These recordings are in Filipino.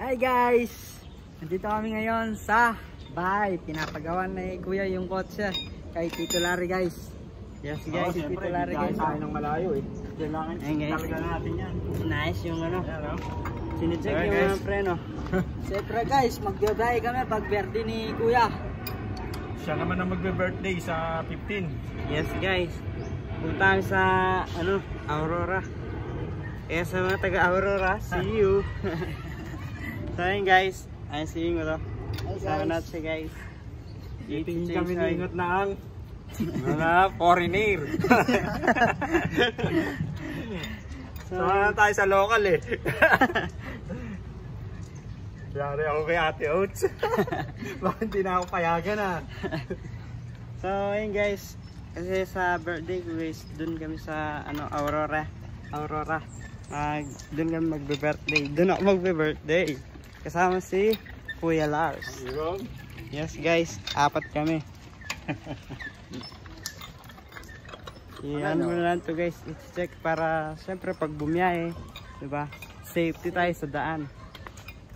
Hi guys! Nandito kami ngayon sa bahay. Pinapagawan na kuya yung kotse kay Tito Larry guys. Yes guys, Tito Larry guys. Tayo ng malayo eh. Kailangan talaga natin yan. Nice yung ano. Sinecheck yung mga preno. Siyempre guys, magdadayo kami pag birthday ni kuya. Siya naman ang magbe-birthday sa 15. Yes guys. Punta kami sa ano, Aurora. Kaya sa mga taga Aurora, see you. So ayun guys, ayun si Ingo to. Sama natin siya guys. Tingin kami niingot na ang mga foreigner. Sama na tayo sa local eh. Yari ako kay Ate Oats. Bakit hindi na ako payagan ah. So ayun guys, kasi sa birthday ko guys, dun kami sa ano, Aurora. Dun kami magbe-birthday. Dun ako magbe-birthday. Kasama si Kuya Lars. Yes guys, 4 kami. Yan mo na lang to guys, i-check para siyempre pag bumiyahe, diba? Safety tayo sa daan.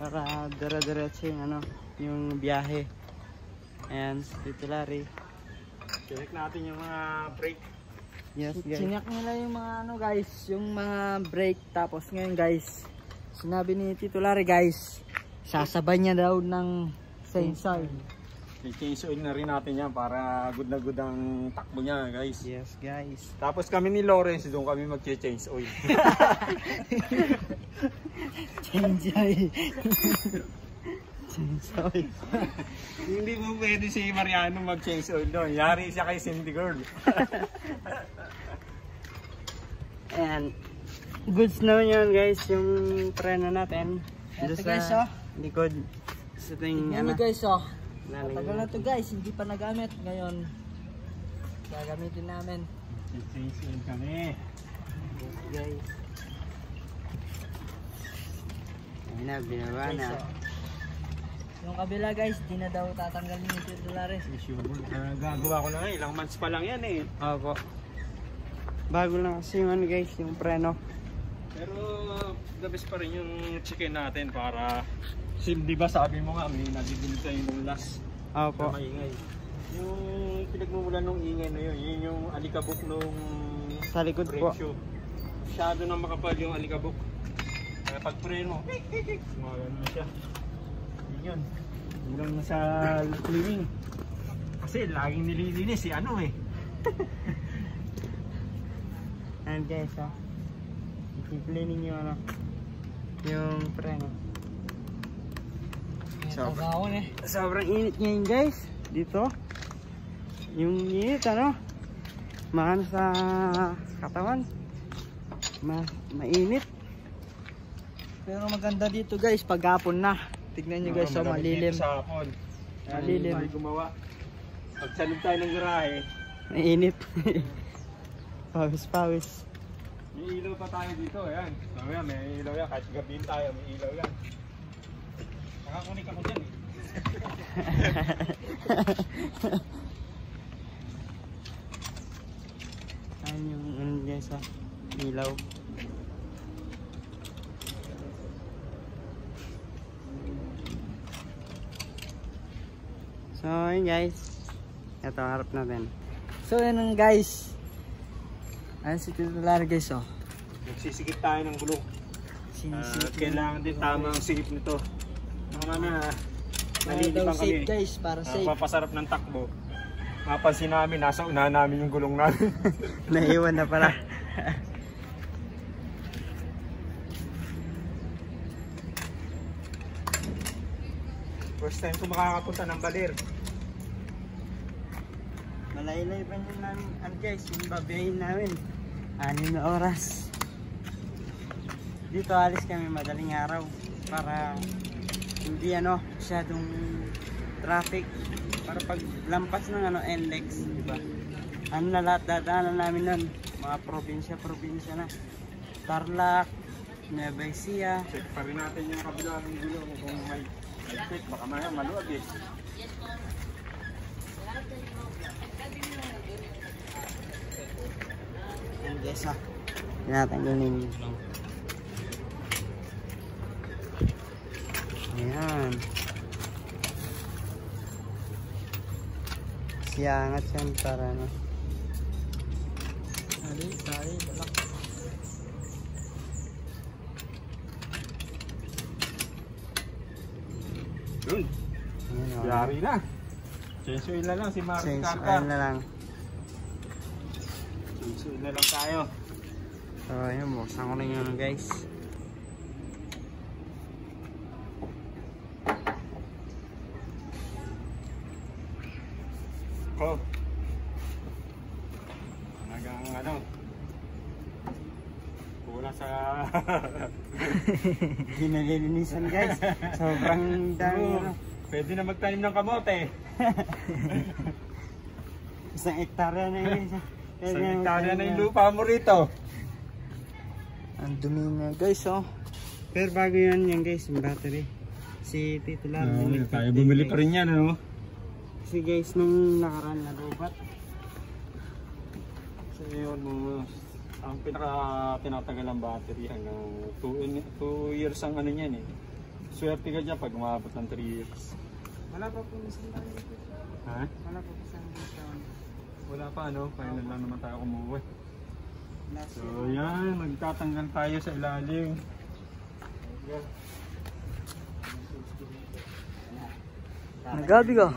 Para dire-diretso yung ano, yung biyahe. Ayan, si Tito Larry. Check natin yung mga brake. Yes guys. Sinak nila yung mga ano guys, yung mga brake. Tapos ngayon guys, sinabi ni Tito Larry guys, sasabay niya daw ng sensor. I-change oil na rin natin yan para good na good ang takbo niya guys. Yes guys. Tapos kami ni Lawrence, doon kami mag-change oil. Change oil. Change oil. Hindi mo pwede si Mariano mag-change oil doon. Yari siya kay Cindy Girl. And goods naman yun guys, yung preno natin. Ito guys oh. Likod. Sa ting ano guys oh. Tagal na to guys, hindi pa nagamit. Ngayon gagamitin namin. Change oil kami. Yes guys. Ayun na, binaba na. Yung kabila guys, di na daw tatanggalin yung $2. Gagawa ko na nga, ilang months pa lang yan eh. Opo. Bago lang kasi yung ano guys, yung preno. Pero the best pa rin yung chicken natin para di ba sabi mo nga may nagiging tayo ng last. Opo. Na maingay. Yung pinagmumulan ng ingay na yun yung alikabok nung sa likod po. Masyado na makapal yung alikabok. Kaya pag preno, gumagano na siya. Yun. Hanggang sa cleaning. Kasi laging nililinis si ano eh. And guys, oh. I-cleaning yung ano, yung preno. Sobrang init ngayon guys. Dito. Yung init ano. Maano sa katawan. Mainit. Pero maganda dito guys pag hapon na. Tignan nyo guys, so malilim. Sa hapon. Malilim. Ay gumawa. Pag salog tayo ng garahe. Mainit. Pawis. May ilaw pa tayo dito, ayan. So yan, may ilaw yan. Kahit gabihin tayo, may ilaw yan. Nakakunik ako dyan eh. Ayan yung ano guys, ilaw. So ayun guys, ito harap natin. So yun guys, ayun si Tito Larry guys oh. Nagsisigit tayo ng gulong. Kailangan din tama ang sigip nito. Tama na, nalilibang kami. Guys, para safe. Papasarap ng takbo. Mapansin namin, nasa unahan namin yung gulong namin. Naiwan na pala. First time ko makakapunta ng Baler. Malaylay pa yun namin, guys, yung babiyahin namin. 6 na oras. Dito alis kami madaling araw para hindi ano, masyadong traffic. Para pag lampas ng ano, NLEX, diba? Ano na lahat, dadaanan namin nun. Mga probinsya na. Tarlac, Nueva Ecija. Check pa rin natin yung kabila ng gulong kung may fit, baka maya maluwag eh. Ayan guys ha. Tinatanggalin yung Yan. Siyangat yan para ano. Tali, balak. Yun. Ayan, oh. Yari na. Change oil na lang si Mark Change Carter. oil na lang. Change oil na lang tayo. So ayun, buksan ko na yun guys. Oh. Hanggang ano. Kulang sa Ginalilinisan guys. Sobrang dami ano. Pwede na magtanim ng kamote. Isang hektarya na yun. Isang hektarya na yung lupa mo rito. Ang dumi na guys oh. Pero bago yan guys, yung battery. Si Tito Lar. Tayo bumili pa rin yan ano. Kasi guys, nung nakaraan na robot. So yun, ang tinatagal ang battery hanggang 2 years ang ano niyan eh. Swerte ka dyan pag umabot ng 3 years. Wala pa po isang taon. Ha? Wala pa po isang taon. Wala pa ano, final lang naman tayo kumuwi. Last So yan, magtatanggal tayo sa ilalim. Nagabi ko.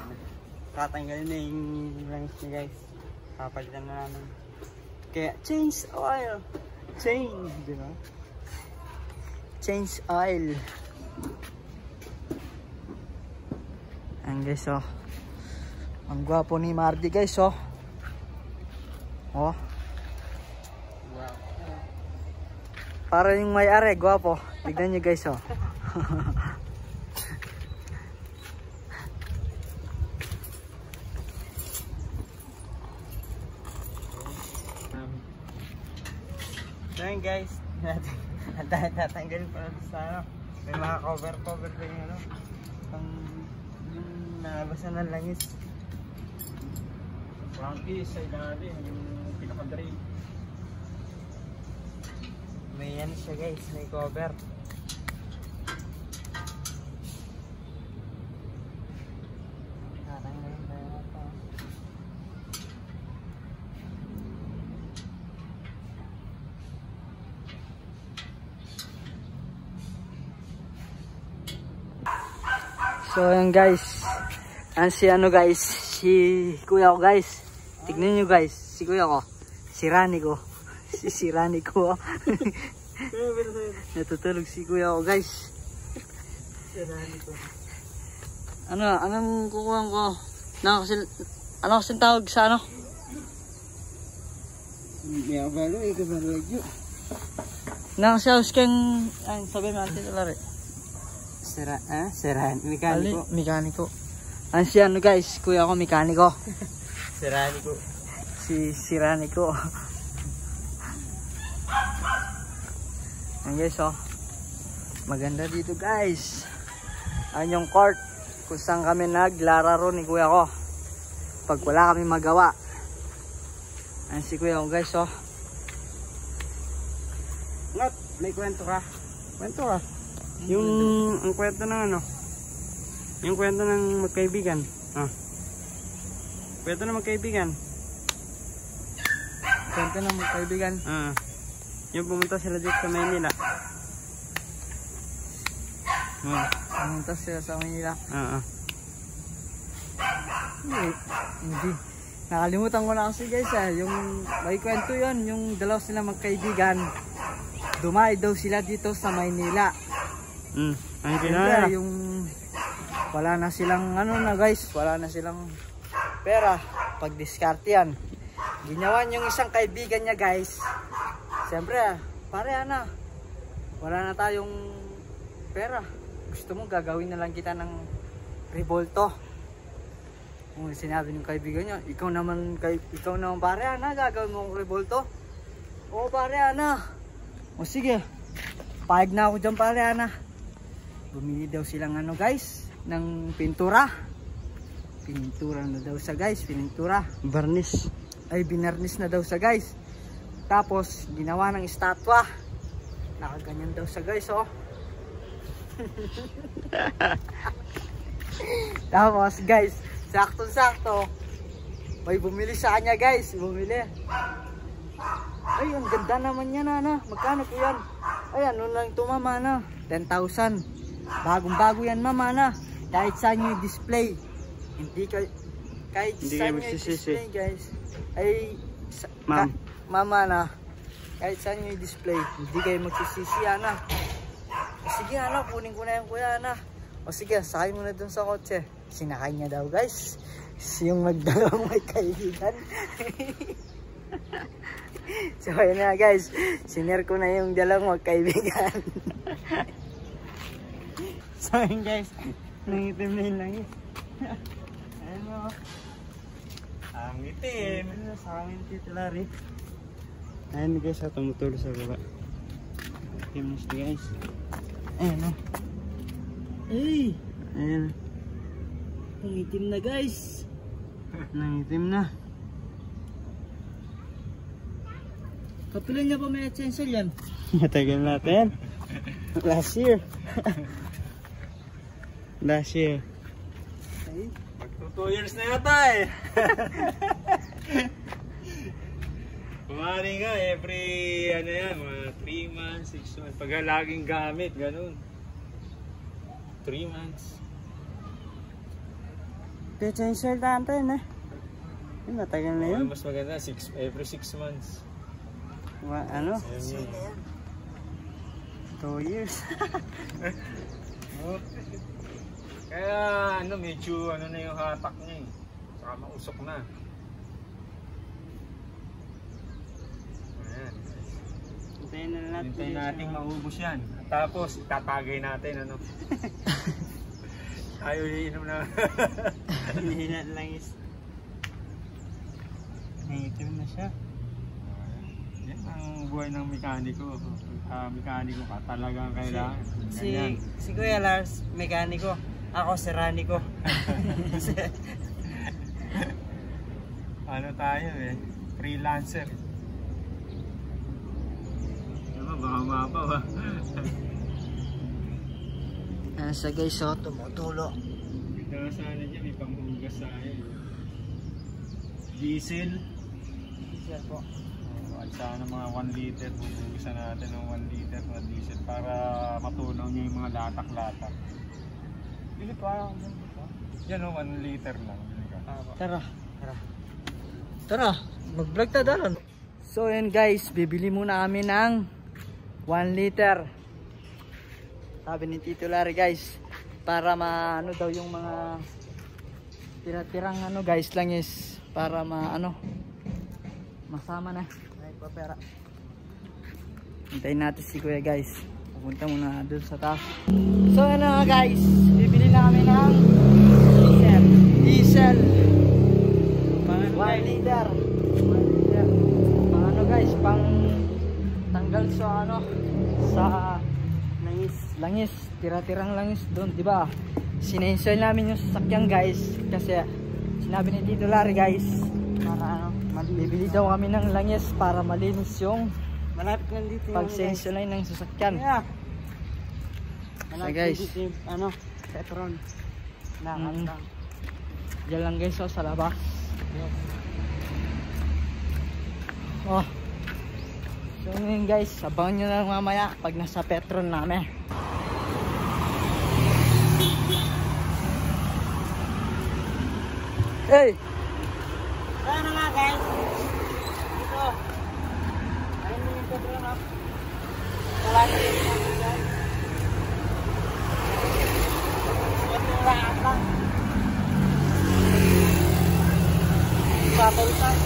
Tatanggalin na yung langis niya guys. Papalitan na namin. Kaya change oil. Change, di ba? Change oil. Ayan guys oh. Ang gwapo ni Mardy guys oh. Oh. Wow. Para yung may-ari, gwapo. Tignan nyo guys oh. So yun guys, tatanggalin pa natin sa ano. May mga cover pa yung ano. Yung nalabasan ng langis. Frankie sa ilalim, yung pinaka-drain. May yan siya guys, may cover. Tatanggalin pa yun ito. So yan guys, si ano guys, si kuya ko guys, tignan nyo guys, si kuya ko, si Rani ko, si Rani ko, natutulog si kuya ko guys, si Rani ko. Anong kukuha ko, ano kasing tawag sa ano? Hindi ako balo, ikaw balo yun. Nakasaus kang, sabi mo natin lari. Mekaniko. Mekaniko. Ang si ano guys, kuya ko mekaniko. Siraniko. Si Siraniko. Ayan guys oh. Maganda dito guys. Ayan yung court kung saan kami naglararo ni kuya ko. Pag wala kami magawa. Ayan si kuya ko guys oh. Ngot, may kwento ka. Kwento ka. Ang kwento ng ano? Yung kwento ng magkaibigan. Kwento ng magkaibigan. Kwento ng magkaibigan. Yung pumunta sila dito sa Maynila. Pumunta sila sa Maynila. Hindi. Nakalimutan ko na kasi guys yung may kwento yun. Yung dalaw sila magkaibigan. Dumayo daw sila dito sa Maynila. Ay kinala. Yung wala na silang ano na guys, wala na silang pera pag diskarte yan. Ginawan yung isang kaibigan niya guys. Siyempre, pare ana. Wala na tayong pera. Gusto mo gagawin na lang kita ng revolto. Kung sinabi ng kaibigan niya, ikaw naman pare ana, gagawin mo ng revolto. Oo pare ana. O sige. Payag na ako dyan pare ana. Bumili daw silang ano guys, ng pintura. Pintura na daw sa guys, pintura. Varnish. Ay binarnish na daw sa guys. Tapos ginawa ng estatwa. Nakaganyan daw sa guys oh. Tapos guys, sakto-sakto, may bumili sa kanya guys, bumili. Ay, ang ganda naman yan na. Magkano po yan? Ayan, nun lang ito mama na. 10,000. Bagong-bago yan mama na. Kahit saan nyo yung display. Kahit saan nyo yung display guys. Ay, mama na. Kahit saan nyo yung display, hindi kayo magsisisi na. O sige na, kunin ko na yung kuya na. O sige, sakay muna dun sa kotse. Sinakay niya daw guys. Yung magdalawang may kaibigan. So ayun na guys, sinare ko na yung dalawang magkaibigan. So ayun guys, nangitim na yung langis. Ayun o. Ang itim. Sa amin titulari. Ayun guys, tumutulo sa baba. Itim na siya guys. Ayun o. Ay! Ayun. Nangitim na guys. Nangitim na. Kapilan niya pa may essential yan. Matagal natin. Last year. Last year. Okay. Magto 2 years na yata eh. Kumari nga, every ano yan, mga 3 months, 6 months. Pagka laging gamit, ganun. 3 months. Essential natin eh. Matagal na yun. Mas maganda, every 6 months. Ano? 2 years. Kaya ano, medyo ano na yung hatak niya eh. Saka mausok na. Ayan. Hintayin natin maubos yan. At tapos itatagay natin ano. Ayaw iinom na. Hinihinat lang is. Nangitim na siya. Yan ang buhay ng mekaniko. Mekaniko ka talagang kailangan. Si Kuya Lars, mekaniko. Ako seraniko. Ano tayo eh, freelancer. Ano baka mapa ba? Sa guys, so tumutulo. Ito sana dyan, may panghugas sa akin. Diesel. Diesel po. At sana mga 1 liter, bubugasan natin ng 1 liter na diesel para matunaw niya yung mga latak-latak. Bili pa ako dito. Yan o, 1 liter lang. Tara, mag-vlog ta dalan. So yun guys, bibili muna kami ng 1 liter. Sabi ni Tito Larry guys, para maano daw yung mga tira-tirang ano guys lang is para maano masama na. Ay papera. Hintayin natin si Kuya guys. Pupunta muna doon sa taas. So ano nga guys, bibili na kami ng diesel. 1 liter. 1 liter. Pang ano guys, pang tanggal sa ano sa langis, tira-tirang langis doon, di ba? Sinensoy namin yung sasakyan guys kasi sinabi ni Tito Larry guys para ano, bibili daw kami ng langis para malinis yung malapit lang dito yung pag-sensoy ng sasakyan. Yeah. So guys, dito, ano, Petron. Diyan lang guys, so, sa labas. Yeah. Oh. So ngayon guys, abangan nyo lang mamaya pag nasa Petron namin. Hey! Ano nga guys? Ito. Ayun yung Petron up. Wala na yung Petron guys. Ito yung lahat lang. Papalutan.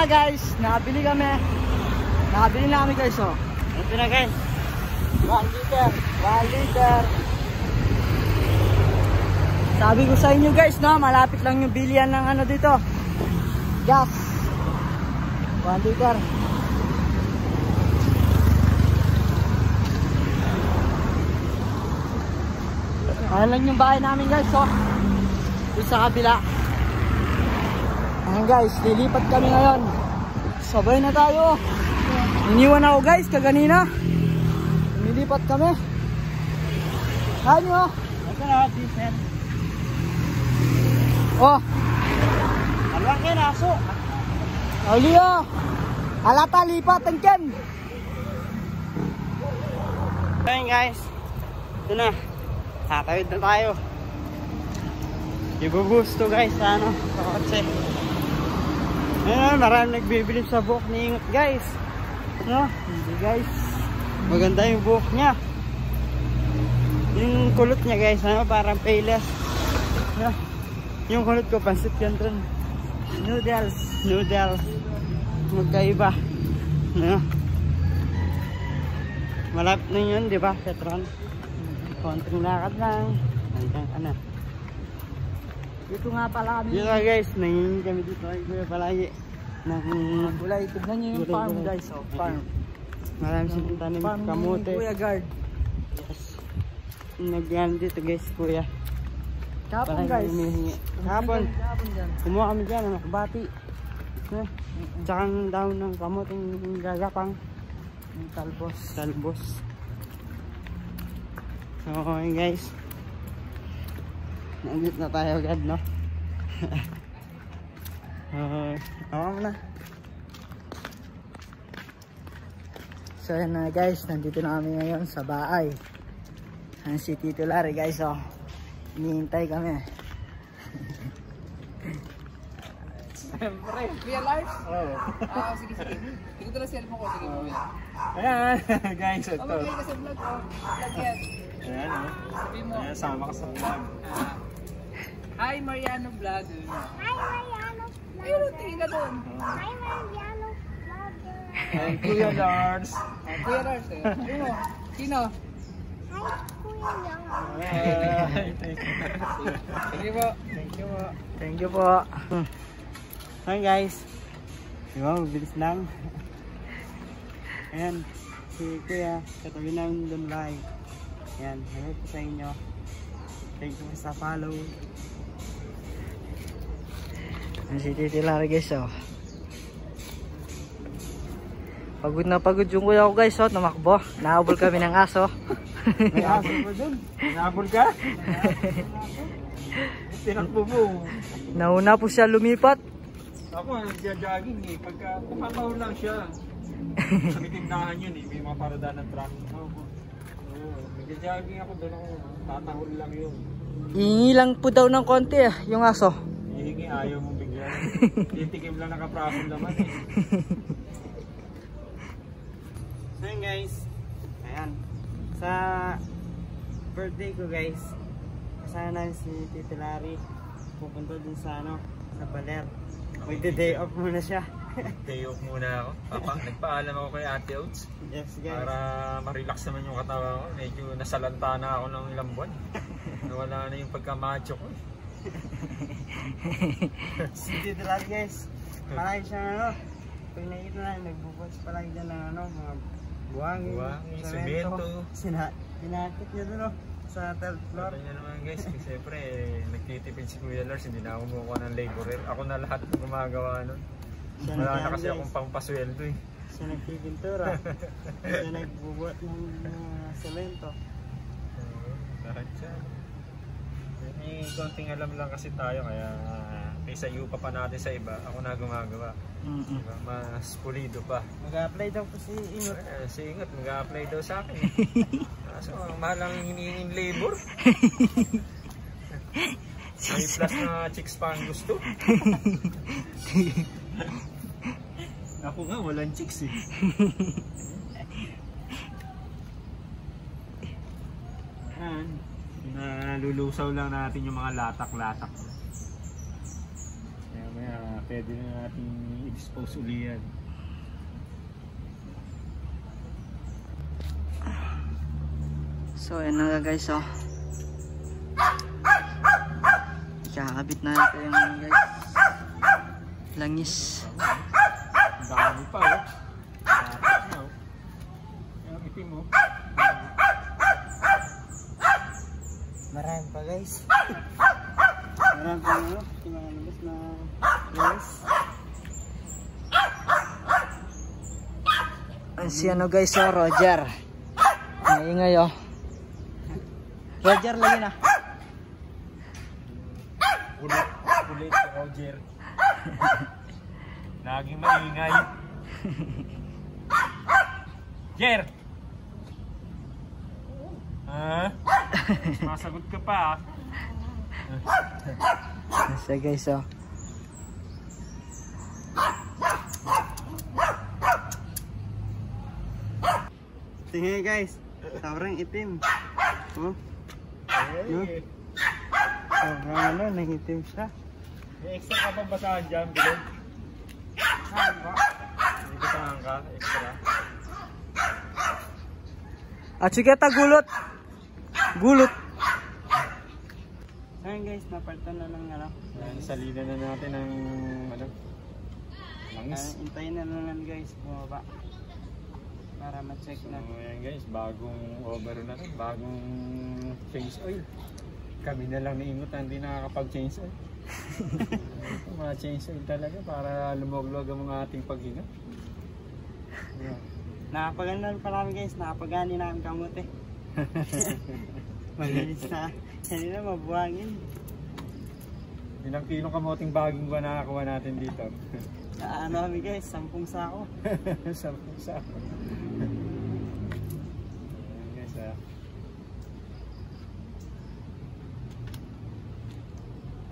nga guys, nakabili kami. Nakabili namin guys, oh. Ito na guys. 1 liter. 1 liter. Sabi ko sa inyo guys, no, malapit lang yung bilihan ng ano dito. Gas. 1 liter. Ayan lang yung bahay namin guys, oh. Doon sa kabila. Ayan guys, lilipat kami ngayon. Sabay na tayo. Iniwan ako guys, kaganina. Lilipat kami. Ayan nyo. Ito na, diesel. Oh. Malaki na aso. Aulia. Alata, lipat ang tiyan. Ayan guys. Ito na. Tatawid na tayo. Ibubusto guys sa ano, sa kotse. Ayan, marami nagbibilip sa buhok ni Ingot guys. No? Hindi guys. Maganda yung buhok niya. Yung kulot niya guys, ano, parang payless. No? Yung kulot ko, pansit canton. Noodles. Noodles. Magkaiba. No? Malapit na yun, di ba, Petron? Konting lakad lang. Hanggang ano. Dito nga pala kami. Dito guys, nangingin kami dito ay kuya palagi. Gulay, tignan nyo yung farm guys, oh. Farm. Marami silang tanim Farm kamote. ni Kuya Guard. Yes. Nagyan dito guys, kuya. Kapon Palagi guys. humihingi. Kapon. Kapon dyan. Kumuha kami dyan, ano, kabati. Tsaka ang daon ng kamoting gagapang. Yung talbos. Talbos. So okay guys. Nandito na tayo agad, no? Okay na. So yan na guys, nandito na kami ngayon sa bahay. Ang si Tito Larry guys, oh. Hinihintay kami. Siyempre. Real life? Oo. Sige. Tingin ko lang cellphone ko. Sige, mamaya. Ayan, guys, ito. Mamaya ka sa vlog ko. Vlog yan. Ayan, oh. Sabi mo. Ayan, sama ka sa vlog. Hi, Mariano Vlog. Hi, Mariano Vlogger. Ayun, tingin ka doon. Hi, Mariano Vlogger. Ayan, Kuya Lars. Kuya Lars, eh. Ayun mo. Sino? Hi, Kuya Yang. Sige po. Thank you po. Thank you po. Hi guys. Diba, mabilis lang. Ayan, si kuya, katabi namin doon live. Ayan, hello po sa inyo. Thank you sa follow. Ang si Tito Larry guys, oh. Pagod na pagod yung kuya ko guys, oh. Tumakbo. Nahabol kami ng aso. May aso mo dun. Nabol ka? Tinakbo mo. Nauna po siya lumipat. Ako, nagja-jogging eh. Pagka pumatahol lang siya. Sa tindahan yun eh. May mga parada ng truck. Nagja-jogging ako doon ako. Tatahol lang yun. Hihingi lang po daw ng konti, yung aso. Hihingi, ayaw mong bigyan. Titikim lang nakaprasol naman eh. So yun guys, ayan, sa birthday ko guys, kasama namin si Tito Larry, pupunta dun sa ano, sa Baler. Magde-day off muna siya. Day off muna ako. Nagpaalam ako kay Ate Oats. Yes guys. Para ma-relax naman yung katawan ko. Medyo nasalanta na ako ng ilang buwan. Nawala na yung pagkamacho ko. Si Tito Larry guys, palagi siyang ano, pag nakita na, nagbubukas palagi dyan ng ano, mga buhangin, semento. Sinakit niya dun oh, sa third floor. Ano niya naman guys, kasi siyempre nagtitipid si Kuya Lars, hindi na ako kumukuha ng laborer. Ako na lahat gumagawa nun. Wala na kasi akong pangpasweldo eh. Siya nagpipintura. Siya nagbubuhat ng semento. Lahat siya. May konting alam lang kasi tayo kaya kaysa iupa pa natin sa iba, ako na gumagawa. Diba? Mas pulido pa. Mag-a-apply daw po si Ingot. Si Ingot mag-a-apply daw sa akin. So, mahal ang hinihingin labor. May plus na chicks pa ang gusto. Ako nga, walang chicks eh. Ayan. Nalulusaw lang natin yung mga latak-latak. Kaya pwede na natin i-dispose uli yan. So yan na guys, oh. Ikakabit na natin yung guys. Langis. Ang dami pa, oh. Dapat na, oh. Yung itim, oh. Marami pa guys. Marami pa ano, yung mga labas na guys. Si ano guys, oh, Roger. Maingay, oh. Roger lagi na. Kulit si Roger. Laging maingay. Jer! Ha? Masagot ka pa, ah. Siya guys, oh. Tingnan guys, sobrang itim. Oh, Hey. sobrang ano, nangitim siya. May extra ka pang basahan dyan, bilog? Saan ba? May basahan ka, extra. At sige, gulot. Gulot. Ayun guys, napalitan na ng ano. Yan, salina na natin ng ano, langis. Hintayin na lang guys, bumaba. Para ma-check So na. yan guys, bagong overhaul na rin, bagong change oil. Kami na lang naingot na hindi nakakapag-change oil. Ito, mga change oil talaga para lumoglog ang mga ating paghinga. Yeah. Nakapagano pa namin guys, nakapagani namin kamote. Malinis na. Hindi na mabuhangin. Ilang kilong kamoting baging ba nakakuha natin dito? Ano kami guys, 10 sako. 10 sako. Ayan guys, ah.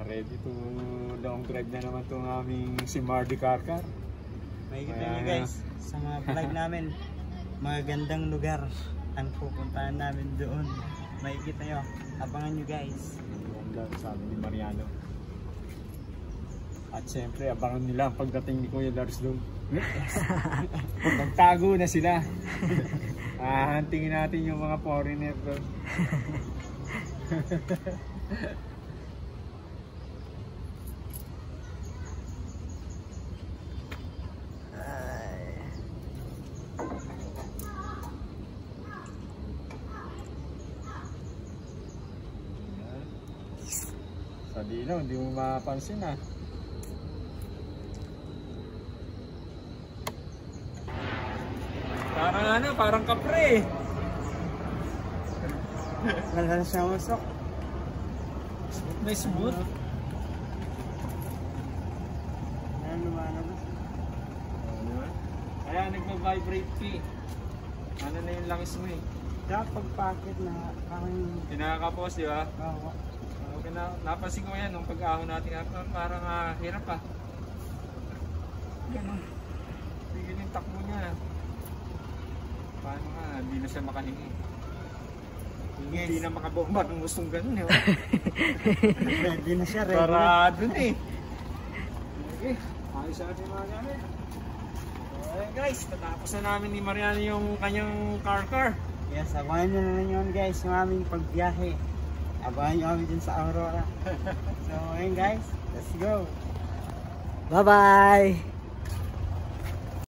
Ready to long drive na naman itong aming si Mardy Karkar. Makikita nyo guys, sa mga vlog namin, magandang lugar ang pupuntahan namin doon. Makikita nyo, abangan nyo guys. Ganda, sabi ni Mariano. At syempre, abangan nila ang pagdating ni Kuya Lars doon. Magtago na sila. Hahantingin natin yung mga foreigner doon. Sa dinaw, hindi mo mapapansin, ah. Parang ano, parang kapre. Wala na siyang usok. May smooth. Ayan, lumalabas. Kaya nagpa-vibrate ka eh. Ano na yung langis mo eh. Kaya pagpakit na parang... Kinakapos, di ba? Oo. Okay na, napansin ko yan nung pag-ahon natin. Parang hirap ah. Ganun. Tigil yung takbo niya. Paano nga, hindi na siya makahingi. Hindi na makabomba kung gustong ganun eh. Ready na siya, ready na. Para dun eh. Okay, ayos sa ating mga gamit. So guys, natapos na namin ni Mariano yung kanyang car. Yes, abangan nyo na lang yun guys, yung aming pagbiyahe. Abangan nyo kami dun sa Aurora. So, ayun guys, let's go. Bye-bye.